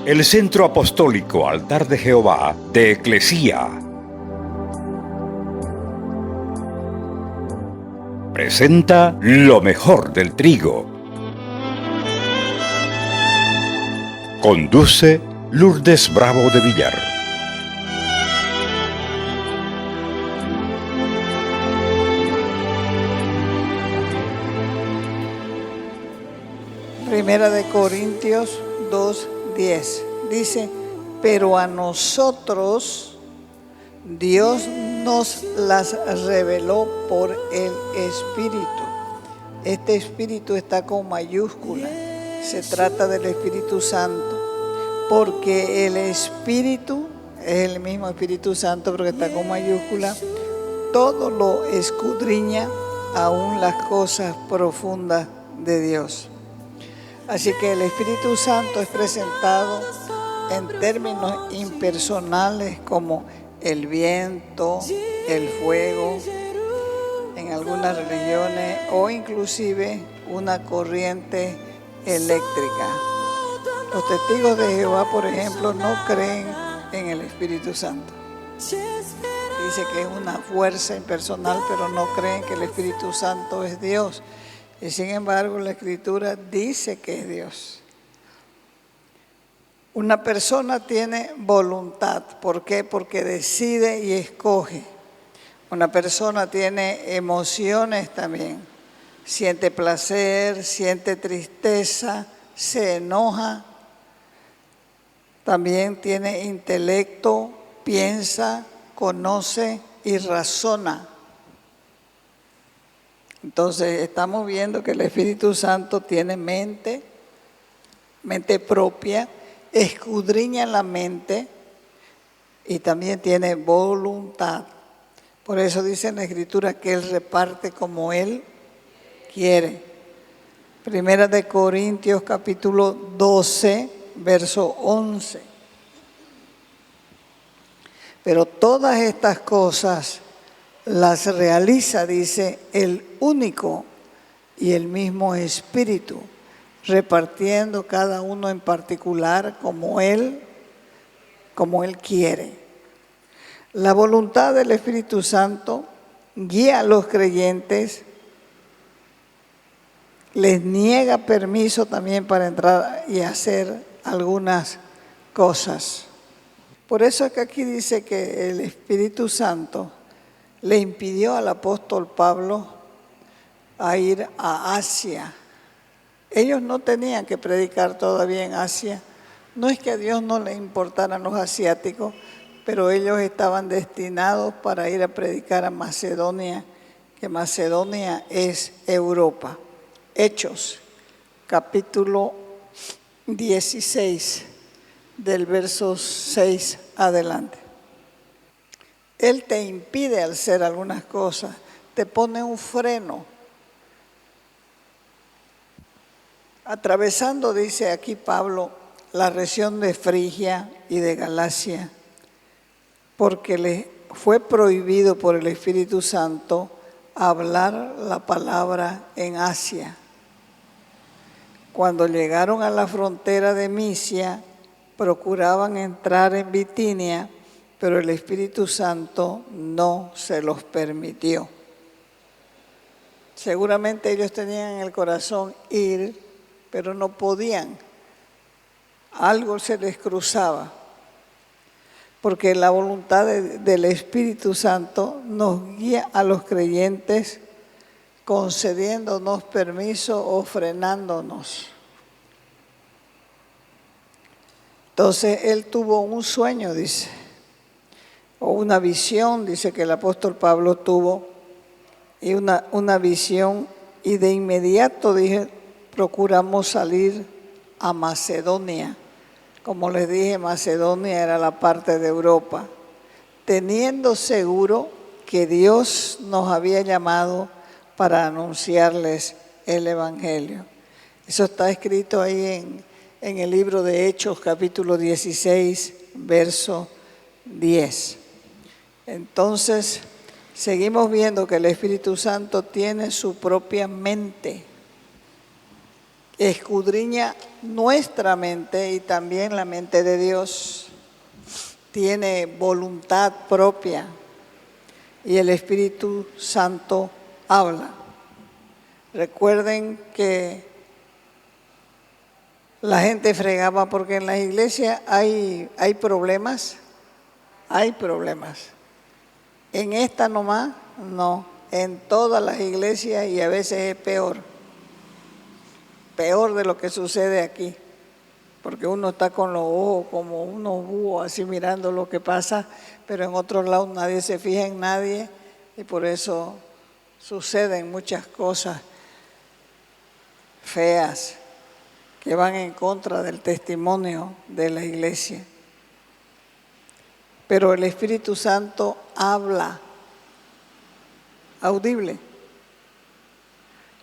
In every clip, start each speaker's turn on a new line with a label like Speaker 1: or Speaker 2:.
Speaker 1: el Centro Apostólico Altar de Jehová de Eclesía presenta lo mejor del trigo. Conduce Lourdes Bravo de Villar.
Speaker 2: Primera de Corintios 2:10 dice: pero a nosotros Dios nos las reveló por el Espíritu. Este Espíritu está con mayúscula. Se trata del Espíritu Santo, porque el Espíritu es el mismo Espíritu Santo, pero que está con mayúscula. Todo lo escudriña, aún las cosas profundas de Dios. Así que el Espíritu Santo es presentado en términos impersonales como el viento, el fuego, en algunas religiones, o inclusive una corriente eléctrica. Los testigos de Jehová, por ejemplo, no creen en el Espíritu Santo. Dice que es una fuerza impersonal, pero no creen que el Espíritu Santo es Dios. Y sin embargo, la Escritura dice que es Dios. Una persona tiene voluntad. ¿Por qué? Porque decide y escoge. Una persona tiene emociones también. Siente placer, siente tristeza, se enoja. También tiene intelecto, piensa, conoce y razona. Entonces estamos viendo que el Espíritu Santo tiene mente propia, escudriña la mente y también tiene voluntad. Por eso dice en la Escritura que Él reparte como Él quiere. Primera de Corintios capítulo 12, verso 11. Pero todas estas cosas las realiza, dice, el único y el mismo Espíritu, repartiendo cada uno en particular como Él quiere. La voluntad del Espíritu Santo guía a los creyentes, les niega permiso también para entrar y hacer algunas cosas. Por eso es que aquí dice que el Espíritu Santo le impidió al apóstol Pablo a ir a Asia. Ellos no tenían que predicar todavía en Asia. No es que a Dios no le importaran los asiáticos, pero ellos estaban destinados para ir a predicar a Macedonia, que Macedonia es Europa. Hechos, capítulo 16, del verso 6 adelante. Él te impide hacer algunas cosas, te pone un freno. Atravesando, dice aquí Pablo, la región de Frigia y de Galacia, porque le fue prohibido por el Espíritu Santo hablar la palabra en Asia. Cuando llegaron a la frontera de Misia, procuraban entrar en Bitinia, pero el Espíritu Santo no se los permitió. Seguramente ellos tenían en el corazón ir, pero no podían. Algo se les cruzaba, porque la voluntad del Espíritu Santo nos guía a los creyentes concediéndonos permiso o frenándonos. Entonces él tuvo un sueño, dice, o una visión, dice que el apóstol Pablo tuvo, y una visión, y de inmediato dije, procuramos salir a Macedonia. Como les dije, Macedonia era la parte de Europa, teniendo seguro que Dios nos había llamado para anunciarles el Evangelio. Eso está escrito ahí en el libro de Hechos, capítulo 16, verso 10. Entonces, seguimos viendo que el Espíritu Santo tiene su propia mente escudriña nuestra mente y también la mente de Dios. Tiene voluntad propia y el Espíritu Santo habla. Recuerden que la gente fregaba porque en las iglesias hay problemas. Hay problemas. En esta nomás, no. En todas las iglesias y a veces es peor. Peor de lo que sucede aquí. Porque uno está con los ojos como unos búhos así mirando lo que pasa, pero en otros lados nadie se fija en nadie y por eso suceden muchas cosas feas que van en contra del testimonio de la iglesia. Pero el Espíritu Santo habla audible.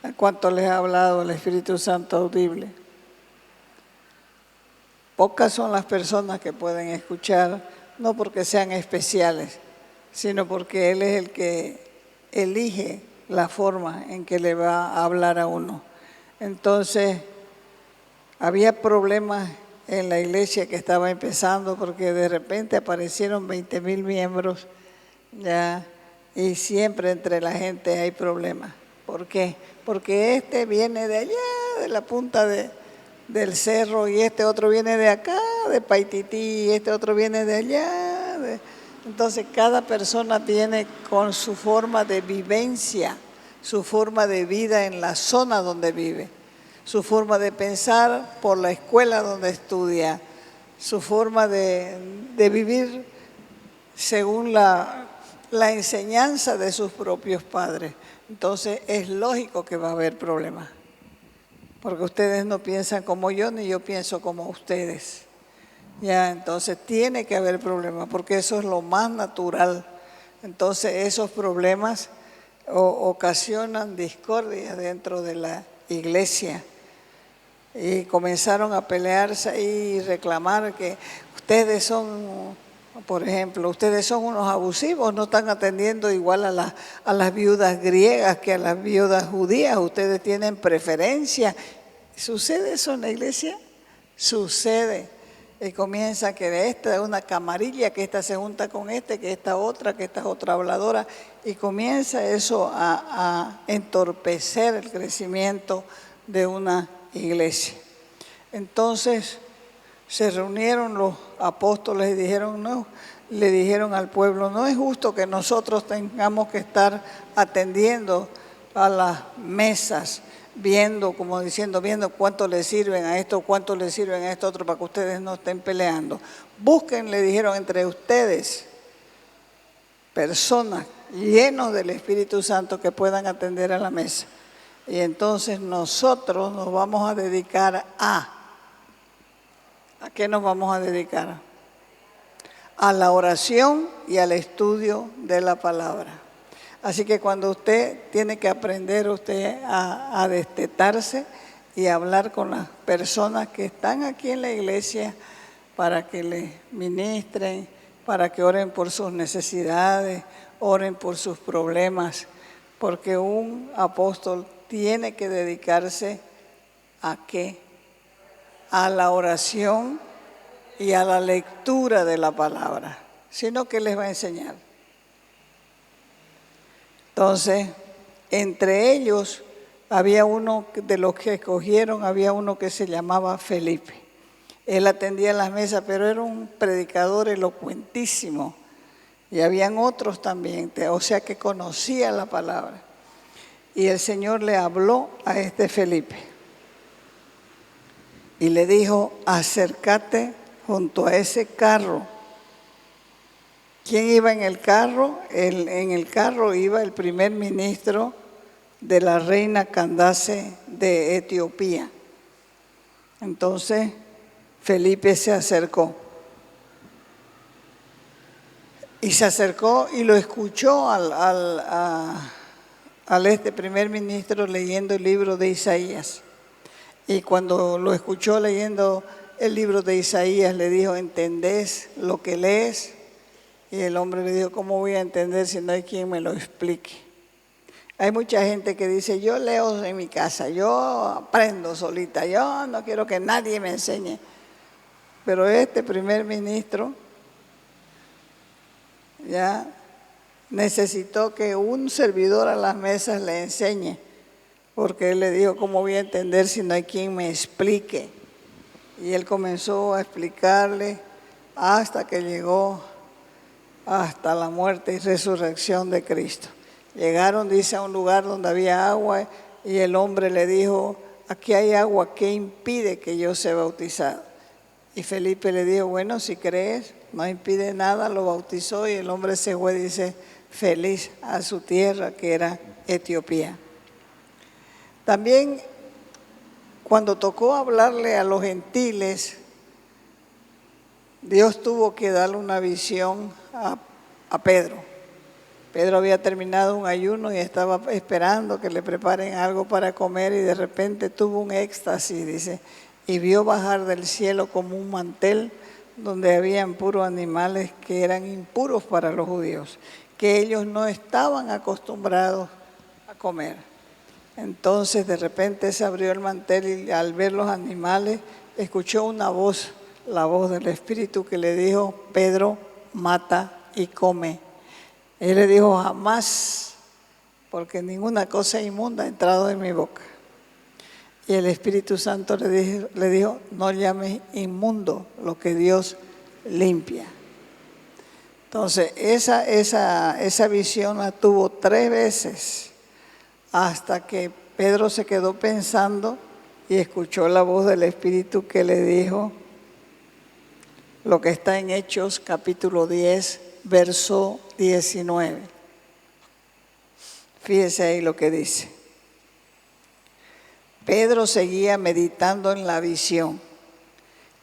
Speaker 2: ¿A cuánto les ha hablado el Espíritu Santo audible? Pocas son las personas que pueden escuchar, no porque sean especiales, sino porque Él es el que elige la forma en que le va a hablar a uno. Entonces, había problemas en la iglesia que estaba empezando porque de repente aparecieron 20,000 miembros ya, y siempre entre la gente hay problemas. ¿Por qué? Porque este viene de allá, de la punta del cerro, y este otro viene de acá, de Paitití, y este otro viene de allá. Entonces cada persona tiene con su forma de vivencia, su forma de vida en la zona donde vive, su forma de pensar por la escuela donde estudia, su forma de vivir según la enseñanza de sus propios padres. Entonces es lógico que va a haber problemas. Porque ustedes no piensan como yo, ni yo pienso como ustedes. Ya, entonces tiene que haber problemas, porque eso es lo más natural. Entonces esos problemas ocasionan discordia dentro de la iglesia. Y comenzaron a pelearse y reclamar que ustedes son, por ejemplo, ustedes son unos abusivos, no están atendiendo igual a las viudas griegas que a las viudas judías, ustedes tienen preferencia. ¿Sucede eso en la iglesia? Sucede. Y comienza que esta es una camarilla, que esta se junta con este, que esta es otra habladora, y comienza eso a entorpecer el crecimiento de una iglesia. Entonces se reunieron los apóstoles y le dijeron al pueblo, no es justo que nosotros tengamos que estar atendiendo a las mesas, viendo cuánto le sirven a esto, cuánto le sirven a esto otro, para que ustedes no estén peleando. Busquen, le dijeron, entre ustedes personas llenos del Espíritu Santo que puedan atender a la mesa. Y entonces nosotros nos vamos a dedicar ¿a qué nos vamos a dedicar? A la oración y al estudio de la palabra. Así que cuando usted tiene que aprender a destetarse y hablar con las personas que están aquí en la iglesia para que les ministren, para que oren por sus necesidades, oren por sus problemas, porque un apóstol tiene que dedicarse ¿a qué? A la oración y a la lectura de la palabra, sino que les va a enseñar. Entonces, entre ellos había uno de los que escogieron, había uno que se llamaba Felipe. Él atendía las mesas, pero era un predicador elocuentísimo. Y habían otros también, o sea que conocía la palabra. Y el Señor le habló a este Felipe. Y le dijo, acércate junto a ese carro. ¿Quién iba en el carro? En el carro iba el primer ministro de la reina Candace de Etiopía. Entonces Felipe se acercó. Y se acercó y lo escuchó al primer ministro leyendo el libro de Isaías. Y cuando lo escuchó leyendo el libro de Isaías, le dijo, ¿entendés lo que lees? Y el hombre le dijo, ¿cómo voy a entender si no hay quien me lo explique? Hay mucha gente que dice, yo leo en mi casa, yo aprendo solita, yo no quiero que nadie me enseñe. Pero este primer ministro ya necesitó que un servidor a las mesas le enseñe, porque él le dijo, ¿cómo voy a entender si no hay quien me explique? Y él comenzó a explicarle hasta que llegó hasta la muerte y resurrección de Cristo. Llegaron, dice, a un lugar donde había agua y el hombre le dijo, aquí hay agua, ¿qué impide que yo sea bautizado? Y Felipe le dijo, bueno, si crees, no impide nada, lo bautizó y el hombre se fue, dice, feliz a su tierra, que era Etiopía. También cuando tocó hablarle a los gentiles, Dios tuvo que darle una visión a Pedro. Pedro había terminado un ayuno y estaba esperando que le preparen algo para comer y de repente tuvo un éxtasis, dice, y vio bajar del cielo como un mantel donde habían puros animales que eran impuros para los judíos, que ellos no estaban acostumbrados a comer. Entonces de repente se abrió el mantel y al ver los animales escuchó una voz, la voz del Espíritu que le dijo, Pedro, mata y come. Él le dijo, jamás, porque ninguna cosa inmunda ha entrado en mi boca. Y el Espíritu Santo le dijo, no llames inmundo lo que Dios limpia. Entonces, esa visión la tuvo 3 veces, hasta que Pedro se quedó pensando y escuchó la voz del Espíritu que le dijo lo que está en Hechos capítulo 10, verso 19. Fíjese ahí lo que dice. Pedro seguía meditando en la visión.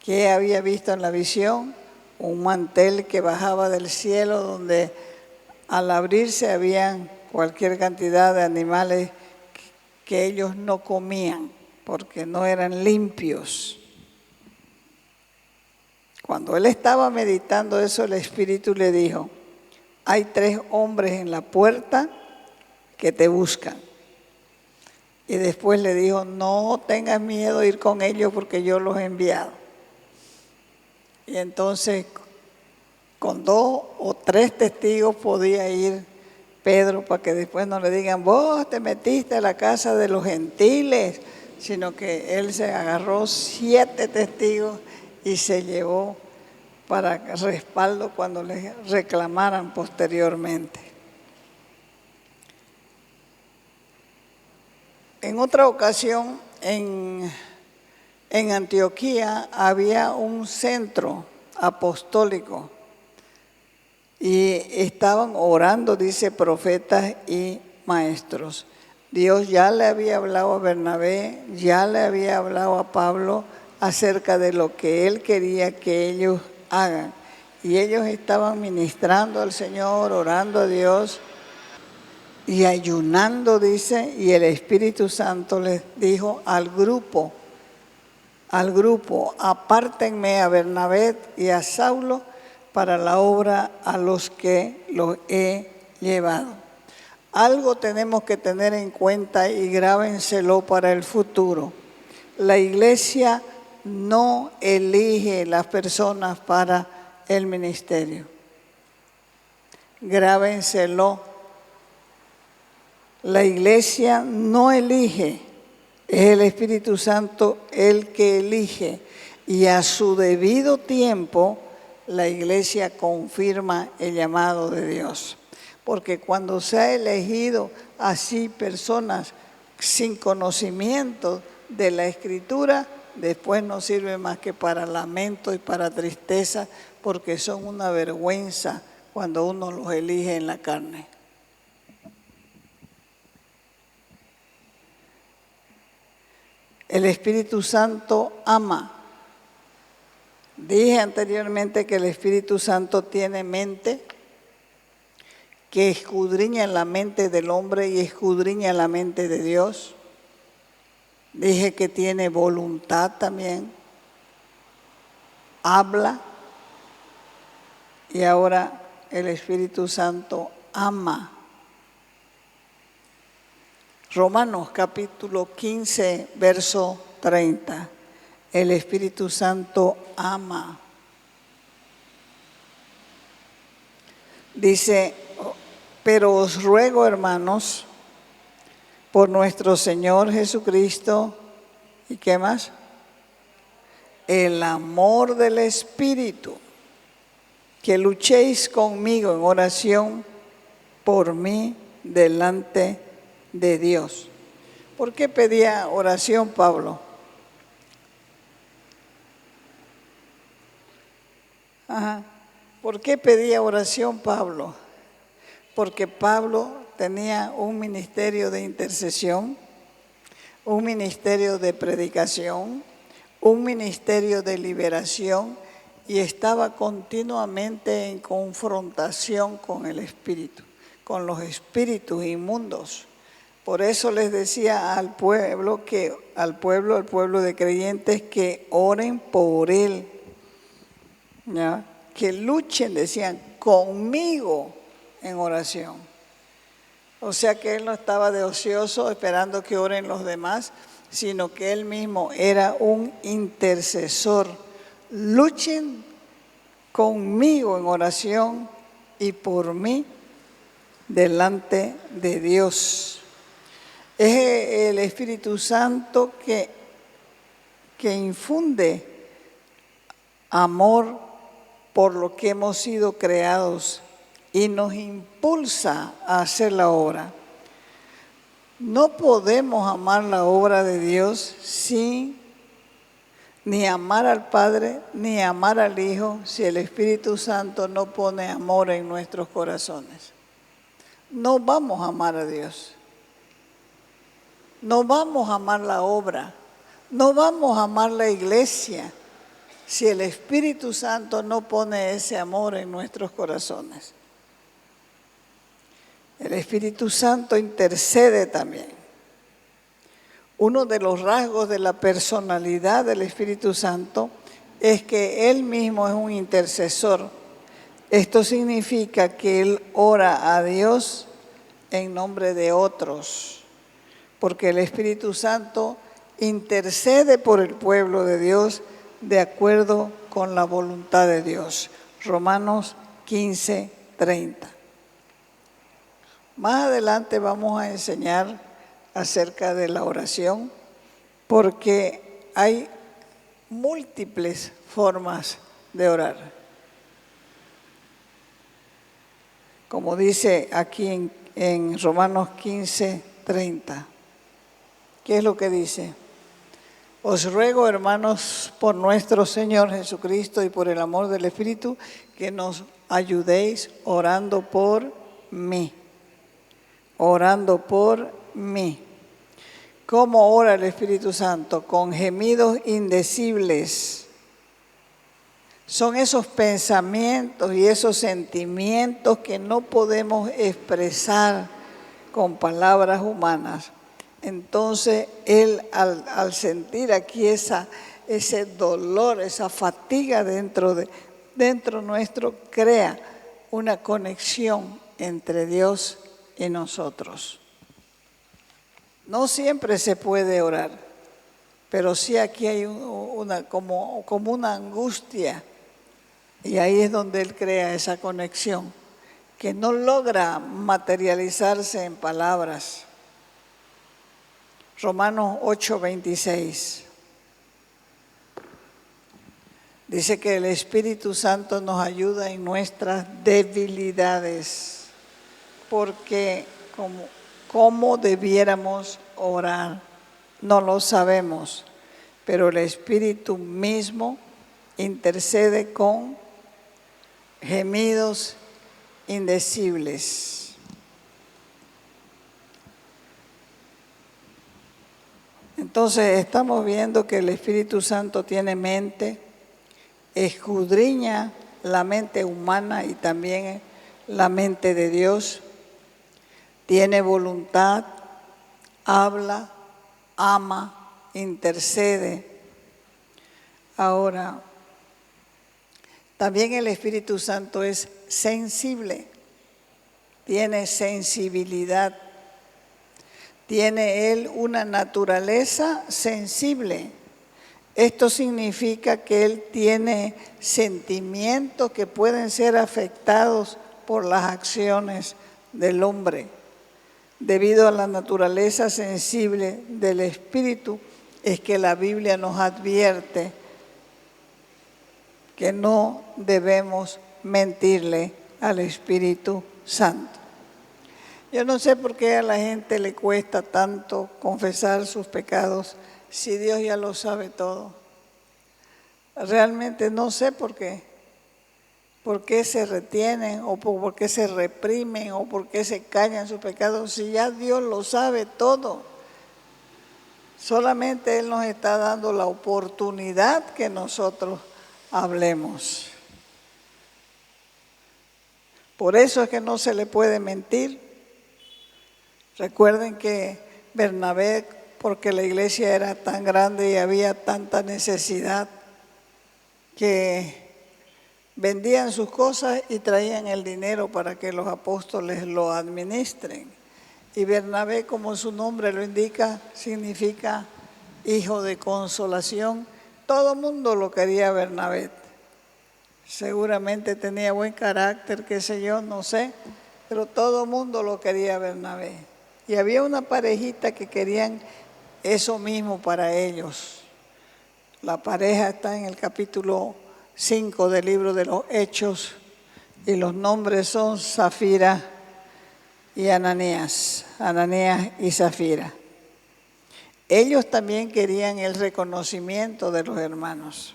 Speaker 2: ¿Qué había visto en la visión? Un mantel que bajaba del cielo donde al abrirse habían cualquier cantidad de animales que ellos no comían porque no eran limpios. Cuando él estaba meditando eso, el Espíritu le dijo, hay 3 hombres en la puerta que te buscan. Y después le dijo, no tengas miedo de ir con ellos porque yo los he enviado. Y entonces con 2 o 3 testigos podía ir Pedro para que después no le digan, vos te metiste a la casa de los gentiles, sino que él se agarró 7 testigos y se llevó para respaldo cuando les reclamaran posteriormente. En otra ocasión, en Antioquía había un centro apostólico y estaban orando, dice, profetas y maestros. Dios ya le había hablado a Bernabé, ya le había hablado a Pablo acerca de lo que él quería que ellos hagan. Y ellos estaban ministrando al Señor, orando a Dios y ayunando, dice, y el Espíritu Santo les dijo al grupo, apártenme a Bernabé y a Saulo para la obra a los que los he llevado. Algo tenemos que tener en cuenta y grábenselo para el futuro. La iglesia no elige las personas para el ministerio. Grábenselo. La iglesia no elige, es el Espíritu Santo el que elige. Y a su debido tiempo, la iglesia confirma el llamado de Dios. Porque cuando se ha elegido así personas sin conocimiento de la Escritura, después no sirve más que para lamento y para tristeza, porque son una vergüenza cuando uno los elige en la carne. El Espíritu Santo ama. Dije anteriormente que el Espíritu Santo tiene mente, que escudriña la mente del hombre y escudriña la mente de Dios. Dije que tiene voluntad también, habla, y ahora el Espíritu Santo ama. Romanos capítulo 15, verso 30. El Espíritu Santo ama. Dice, pero os ruego, hermanos, por nuestro Señor Jesucristo, ¿y qué más? El amor del Espíritu, que luchéis conmigo en oración por mí delante de Dios. ¿Por qué pedía oración Pablo? ¿Por qué pedía oración Pablo? Porque Pablo tenía un ministerio de intercesión, un ministerio de predicación, un ministerio de liberación y estaba continuamente en confrontación con el espíritu, con los espíritus inmundos. Por eso les decía al pueblo de creyentes, que oren por él, ¿ya? Que luchen, decían, conmigo en oración. O sea que él no estaba de ocioso esperando que oren los demás, sino que él mismo era un intercesor. Luchen conmigo en oración y por mí delante de Dios. Es el Espíritu Santo que infunde amor por lo que hemos sido creados y nos impulsa a hacer la obra. No podemos amar la obra de Dios sin ni amar al Padre ni amar al Hijo si el Espíritu Santo no pone amor en nuestros corazones. No vamos a amar a Dios. No vamos a amar la obra. No vamos a amar la iglesia si el Espíritu Santo no pone ese amor en nuestros corazones. El Espíritu Santo intercede también. Uno de los rasgos de la personalidad del Espíritu Santo es que Él mismo es un intercesor. Esto significa que Él ora a Dios en nombre de otros, porque el Espíritu Santo intercede por el pueblo de Dios de acuerdo con la voluntad de Dios. Romanos 15, 30. Más adelante vamos a enseñar acerca de la oración, porque hay múltiples formas de orar. Como dice aquí en Romanos 15, 30. ¿Qué es lo que dice? Os ruego, hermanos, por nuestro Señor Jesucristo y por el amor del Espíritu, que nos ayudéis orando por mí. Orando por mí. ¿Cómo ora el Espíritu Santo? Con gemidos indecibles. Son esos pensamientos y esos sentimientos que no podemos expresar con palabras humanas. Entonces, él al sentir aquí ese dolor, esa fatiga dentro nuestro, crea una conexión entre Dios y nosotros. No siempre se puede orar, pero sí aquí hay como una angustia, y ahí es donde él crea esa conexión que no logra materializarse en palabras. Romanos 8:26 dice que el Espíritu Santo nos ayuda en nuestras debilidades, porque cómo debiéramos orar no lo sabemos, pero el Espíritu mismo intercede con gemidos indecibles. Entonces estamos viendo que el Espíritu Santo tiene mente, escudriña la mente humana y también la mente de Dios, tiene voluntad, habla, ama, intercede. Ahora, también el Espíritu Santo es sensible, tiene sensibilidad. Tiene él una naturaleza sensible. Esto significa que él tiene sentimientos que pueden ser afectados por las acciones del hombre. Debido a la naturaleza sensible del espíritu, es que la Biblia nos advierte que no debemos mentirle al Espíritu Santo. Yo no sé por qué a la gente le cuesta tanto confesar sus pecados si Dios ya lo sabe todo. Realmente no sé por qué. ¿Por qué se retienen o por qué se reprimen o por qué se callan sus pecados si ya Dios lo sabe todo? Solamente Él nos está dando la oportunidad que nosotros hablemos. Por eso es que no se le puede mentir. Recuerden que Bernabé, porque la iglesia era tan grande y había tanta necesidad, que vendían sus cosas y traían el dinero para que los apóstoles lo administren. Y Bernabé, como su nombre lo indica, significa hijo de consolación. Todo el mundo lo quería Bernabé. Seguramente tenía buen carácter, qué sé yo, no sé, pero todo el mundo lo quería Bernabé. Y había una parejita que querían eso mismo para ellos. La pareja está en el capítulo 5 del libro de los Hechos y los nombres son Zafira y Ananías y Zafira. Ellos también querían el reconocimiento de los hermanos.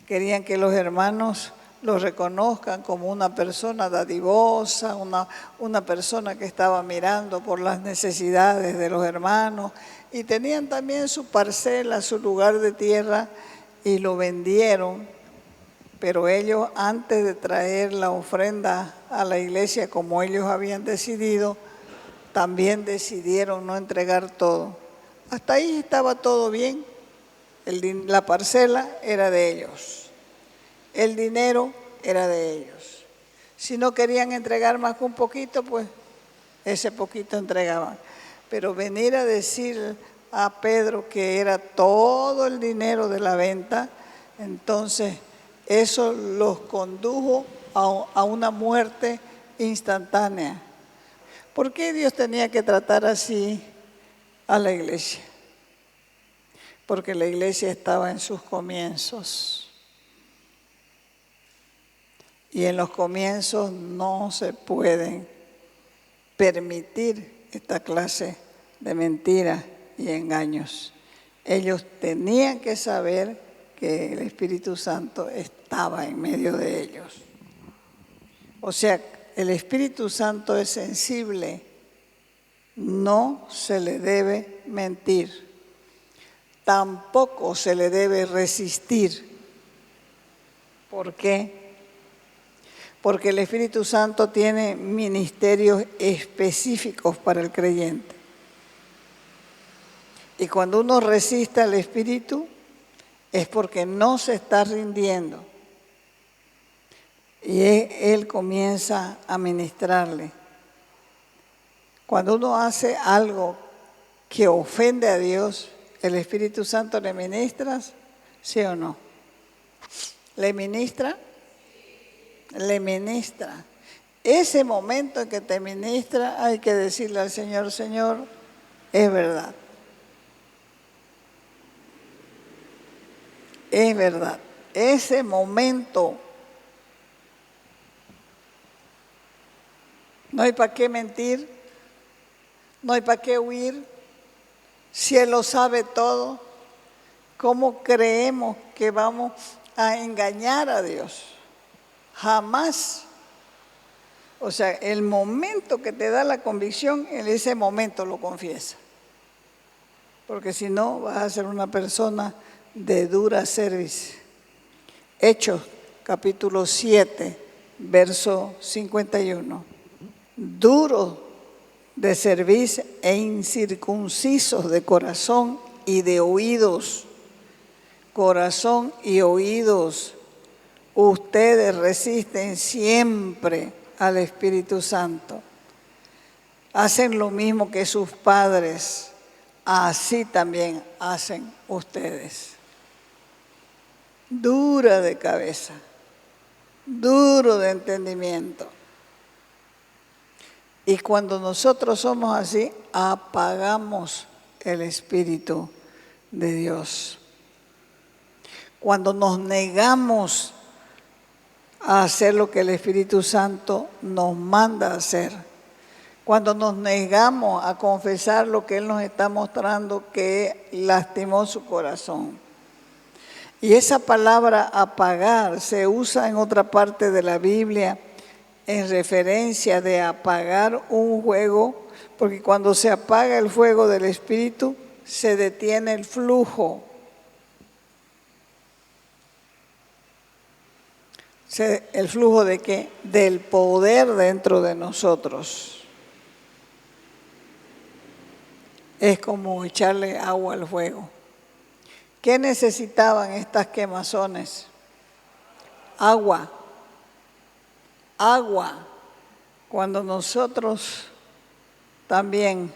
Speaker 2: Querían que los hermanos los reconozcan como una persona dadivosa, una persona que estaba mirando por las necesidades de los hermanos. Y tenían también su parcela, su lugar de tierra, y lo vendieron. Pero ellos, antes de traer la ofrenda a la iglesia como ellos habían decidido, también decidieron no entregar todo. Hasta ahí estaba todo bien. La parcela era de ellos. El dinero era de ellos. Si no querían entregar más que un poquito, pues ese poquito entregaban. Pero venir a decir a Pedro que era todo el dinero de la venta, entonces eso los condujo a una muerte instantánea. ¿Por qué Dios tenía que tratar así a la iglesia? Porque la iglesia estaba en sus comienzos. Y en los comienzos no se pueden permitir esta clase de mentiras y engaños. Ellos tenían que saber que el Espíritu Santo estaba en medio de ellos. O sea, el Espíritu Santo es sensible, no se le debe mentir, tampoco se le debe resistir. ¿Por qué? Porque el Espíritu Santo tiene ministerios específicos para el creyente. Y cuando uno resiste al Espíritu, es porque no se está rindiendo. Y Él comienza a ministrarle. Cuando uno hace algo que ofende a Dios, ¿el Espíritu Santo le ministra? ¿Sí o no? ¿Le ministra? Le ministra. Ese momento en que te ministra, hay que decirle al Señor, Señor, es verdad. Es verdad. Ese momento no hay para qué mentir, no hay para qué huir. Si Él lo sabe todo, ¿cómo creemos que vamos a engañar a Dios? Jamás. O sea, el momento que te da la convicción, en ese momento lo confiesa. Porque si no, vas a ser una persona de dura cerviz. Hechos, capítulo 7, verso 51. Duros de cerviz e incircuncisos de corazón y de oídos. Corazón y oídos. Ustedes resisten siempre al Espíritu Santo. Hacen lo mismo que sus padres. así también hacen ustedes. Dura de cabeza, duro de entendimiento. Y cuando nosotros somos así, apagamos el Espíritu de Dios. Cuando nos negamos a hacer lo que el Espíritu Santo nos manda a hacer, cuando nos negamos a confesar lo que Él nos está mostrando que lastimó su corazón. Y esa palabra apagar se usa en otra parte de la Biblia en referencia de apagar un fuego, porque cuando se apaga el fuego del Espíritu, se detiene el flujo. ¿El flujo de qué? Del poder dentro de nosotros. Es como echarle agua al fuego. ¿Qué necesitaban estas quemazones? Agua. Agua. Cuando nosotros también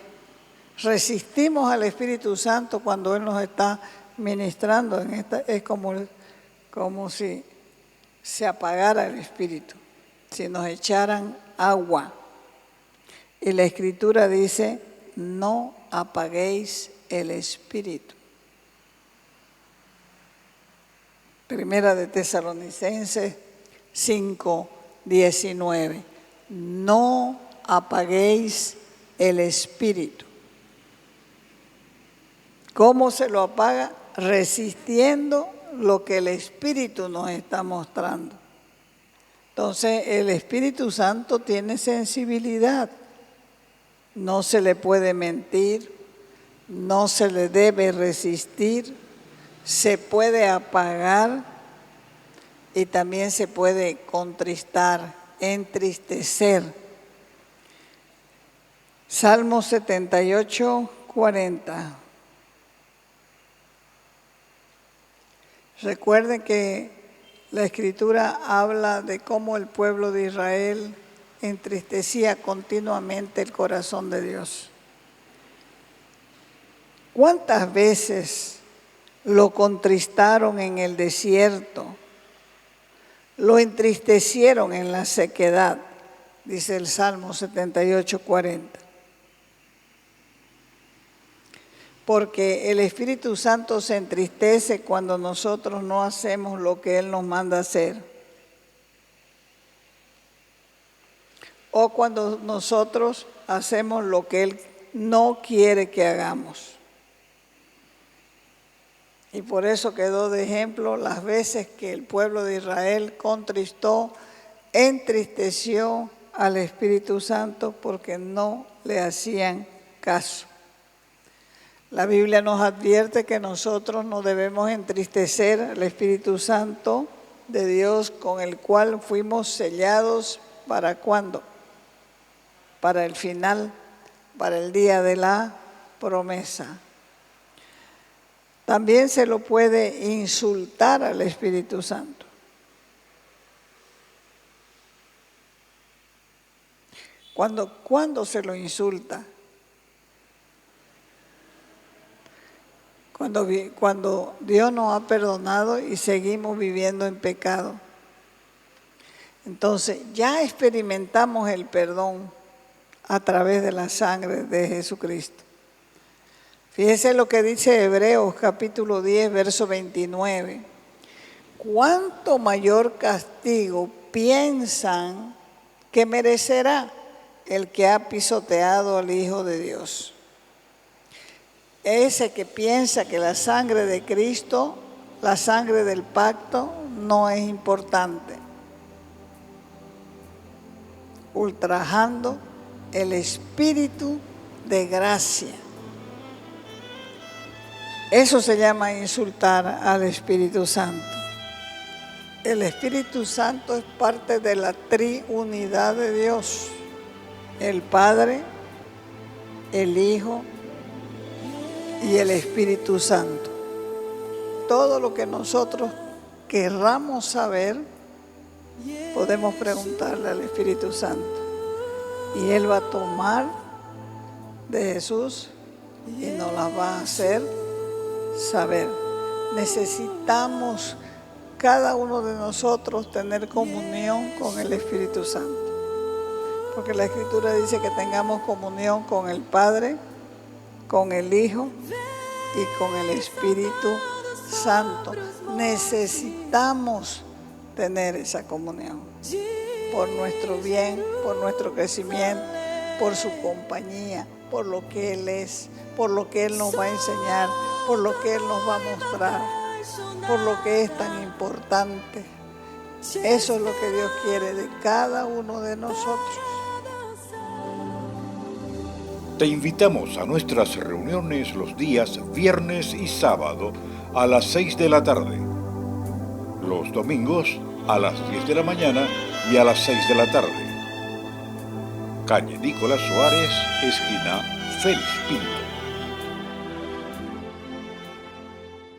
Speaker 2: resistimos al Espíritu Santo cuando Él nos está ministrando, es como si se apagara el Espíritu, si nos echaran agua. Y la Escritura dice, no apaguéis el Espíritu. Primera de Tesalonicenses 5:19. No apaguéis el Espíritu. ¿Cómo se lo apaga? Resistiendo lo que el Espíritu nos está mostrando. Entonces, el Espíritu Santo tiene sensibilidad. No se le puede mentir, no se le debe resistir, se puede apagar y también se puede contristar, entristecer. Salmo 78:40. Recuerden que la Escritura habla de cómo el pueblo de Israel entristecía continuamente el corazón de Dios. ¿Cuántas veces lo contristaron en el desierto? Lo entristecieron en la sequedad, dice el Salmo 78:40. Porque el Espíritu Santo se entristece cuando nosotros no hacemos lo que Él nos manda hacer. O cuando nosotros hacemos lo que Él no quiere que hagamos. Y por eso quedó de ejemplo las veces que el pueblo de Israel contristó, entristeció al Espíritu Santo porque no le hacían caso. La Biblia nos advierte que nosotros no debemos entristecer al Espíritu Santo de Dios con el cual fuimos sellados. ¿Para cuándo? Para el final, para el día de la promesa. También se lo puede insultar al Espíritu Santo. ¿Cuándo se lo insulta? Cuando Dios nos ha perdonado y seguimos viviendo en pecado. Entonces ya experimentamos el perdón a través de la sangre de Jesucristo. Fíjese lo que dice Hebreos capítulo 10, verso 29. ¿Cuánto mayor castigo piensan que merecerá el que ha pisoteado al Hijo de Dios? Ese que piensa que la sangre de Cristo, la sangre del pacto, no es importante. Ultrajando el Espíritu de gracia. Eso se llama insultar al Espíritu Santo. El Espíritu Santo es parte de la triunidad de Dios. El Padre, el Hijo y el Espíritu Santo. Todo lo que nosotros querramos saber, podemos preguntarle al Espíritu Santo. Y Él va a tomar de Jesús y nos las va a hacer saber. Necesitamos cada uno de nosotros tener comunión con el Espíritu Santo, porque la Escritura dice que tengamos comunión con el Padre, con el Hijo y con el Espíritu Santo. Necesitamos tener esa comunión por nuestro bien, por nuestro crecimiento, por su compañía, por lo que Él es, por lo que Él nos va a enseñar, por lo que Él nos va a mostrar, por lo que es tan importante. Eso es lo que Dios quiere de cada uno de nosotros.
Speaker 3: Te invitamos a nuestras reuniones los días viernes y sábado a las 6 de la tarde. Los domingos a las 10 de la mañana y a las 6 de la tarde. Calle Nicolás Suárez, esquina Félix Pinto.